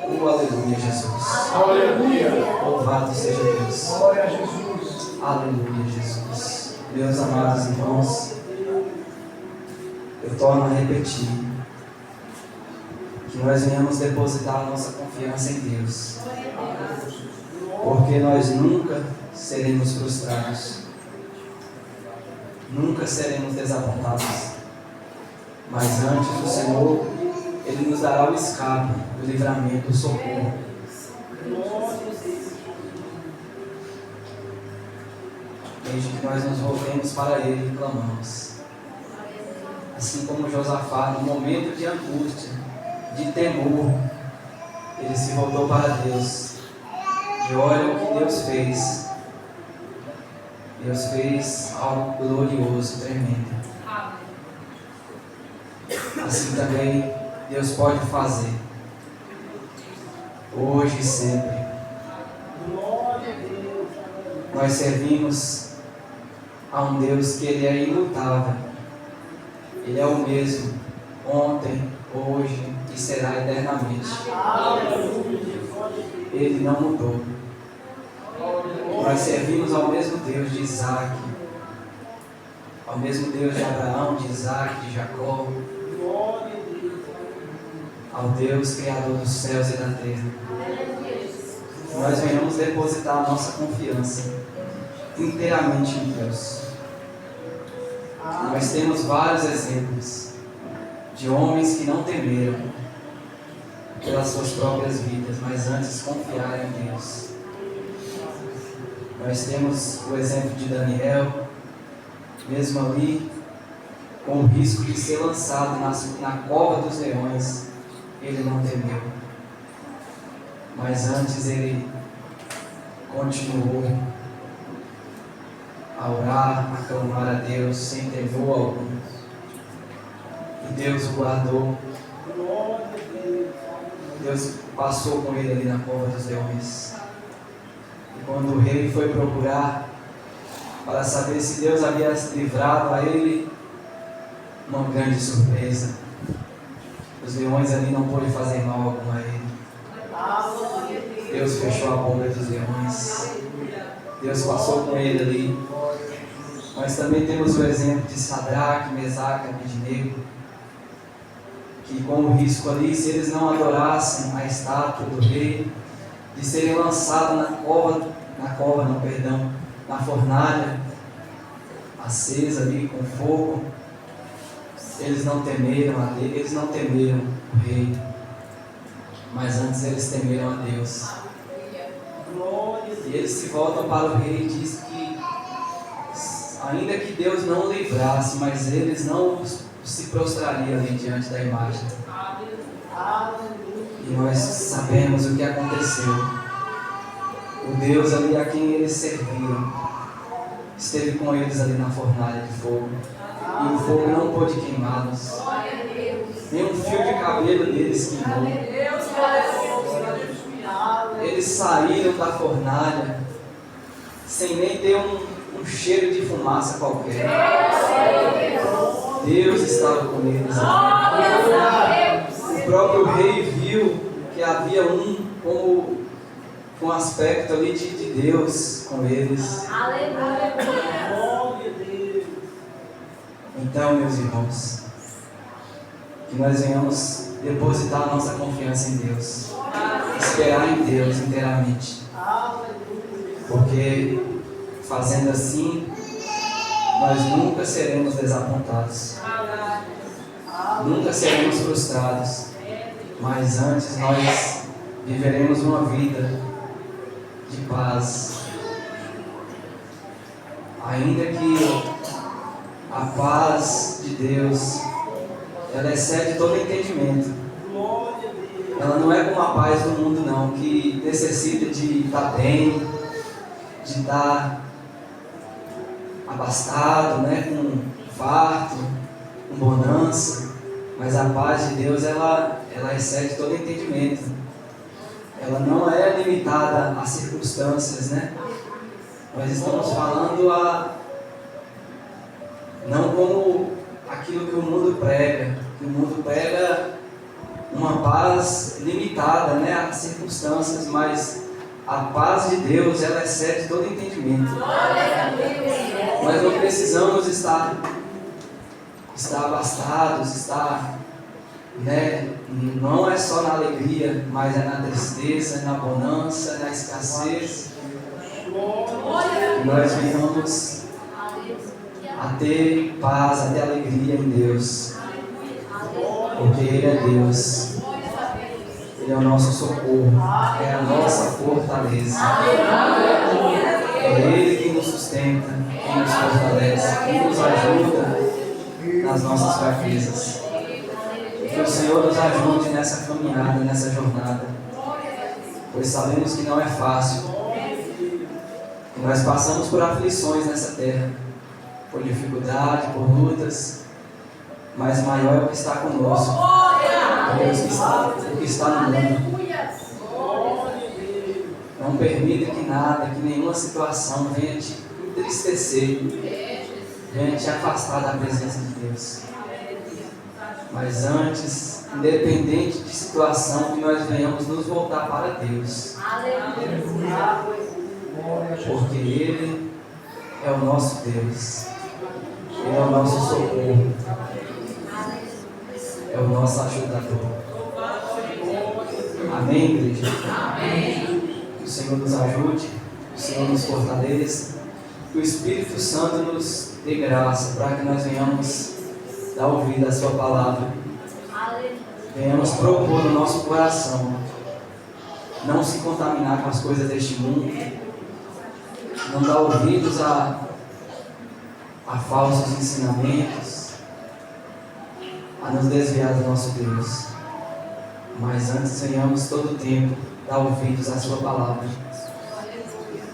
Oh, aleluia, Jesus. Aleluia. Louvado seja Deus. Glória a Jesus. Aleluia, Jesus. Meus amados irmãos, eu torno a repetir que nós venhamos depositar a nossa confiança em Deus, porque nós nunca seremos frustrados, nunca seremos desapontados, mas antes o Senhor, Ele nos dará o escape, o livramento, o socorro. Desde que nós nos voltemos para Ele e clamamos. Assim como Josafá, no momento de angústia, de temor, ele se voltou para Deus. E olha o que Deus fez. Deus fez algo glorioso, tremendo. Assim também Deus pode fazer, hoje e sempre. Nós servimos a um Deus que Ele é imutável. Ele é o mesmo, ontem, hoje e será eternamente. Ele não mudou. Nós servimos ao mesmo Deus de Isaac, ao mesmo Deus de Abraão, de Isaac, de Jacó, ao Deus Criador dos céus e da terra. Nós venhamos depositar a nossa confiança inteiramente em Deus. Nós temos vários exemplos de homens que não temeram pelas suas próprias vidas, mas antes confiaram em Deus. Nós temos o exemplo de Daniel, mesmo ali, com o risco de ser lançado na cova dos leões, ele não temeu. Mas antes ele continuou a orar, a clamar a Deus sem temor algum. E Deus o guardou. Deus passou com ele ali na cova dos leões. E quando o rei foi procurar para saber se Deus havia livrado a ele, uma grande surpresa. Os leões ali não pôde fazer mal algum a ele. Deus fechou a boca dos leões. Deus passou com ele ali. Nós também temos o exemplo de Sadraque, Mesaque e Abednego, que com o risco ali, se eles não adorassem a estátua do rei, de serem lançados na fornalha acesa ali com fogo, eles não temeram a Deus, eles não temeram o rei, mas antes eles temeram a Deus. E eles se voltam para o rei e dizem que, ainda que Deus não livrasse, mas eles não se prostrariam ali diante da imagem. E nós sabemos o que aconteceu. O Deus ali a quem eles serviam esteve com eles ali na fornalha de fogo. E o fogo não pôde queimá-los. Nem um fio de cabelo deles queimou. Eles saíram da fornalha sem nem ter um cheiro de fumaça qualquer. Deus estava com eles. O próprio rei viu que havia com aspecto ali de Deus com eles. Então, meus irmãos, que nós venhamos depositar a nossa confiança em Deus, esperar em Deus inteiramente, porque fazendo assim, nós nunca seremos desapontados, nunca seremos frustrados, mas antes nós viveremos uma vida de paz, ainda que A paz de Deus, ela excede todo entendimento. Ela não é como a paz do mundo, não, que necessita de estar bem, de estar abastado, né, com farto, com bonança. Mas a paz de Deus, ela excede todo entendimento. Ela não é limitada às circunstâncias, né? Nós estamos falando não como aquilo que o mundo prega. Que o mundo prega uma paz limitada, né, às circunstâncias, mas a paz de Deus, ela excede todo entendimento. Nós não precisamos estar abastados, né, não é só na alegria, mas é na tristeza, na bonança, na escassez. Nós venhamos a ter paz, a ter alegria em Deus, porque Ele é Deus, Ele é o nosso socorro, é a nossa fortaleza. É Ele que nos sustenta, que nos fortalece, que nos ajuda nas nossas fraquezas. Que o Senhor nos ajude nessa caminhada, nessa jornada, pois sabemos que não é fácil, que nós passamos por aflições nessa terra, por dificuldade, por lutas, mas maior é o que está conosco, o que está no mundo. Não permita que nada, que nenhuma situação venha te entristecer, venha te afastar da presença de Deus. Mas antes, independente de situação, que nós venhamos nos voltar para Deus. Porque Ele é o nosso Deus. Ele é o nosso socorro. É o nosso ajudador. Amém, igreja? Amém. Que o Senhor nos ajude, que o Senhor nos fortaleça, que o Espírito Santo nos dê graça para que nós venhamos dar ouvido à sua palavra. Venhamos propor no nosso coração não se contaminar com as coisas deste mundo, não dar ouvidos a falsos ensinamentos, a nos desviar do nosso Deus. Mas antes venhamos todo o tempo dar ouvidos à sua palavra,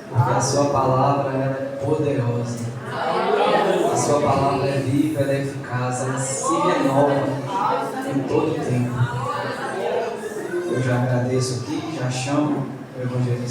porque a sua palavra ela é poderosa. A sua palavra é viva, ela é eficaz, ela se renova em todo o tempo. Eu já agradeço aqui, já chamo o evangelista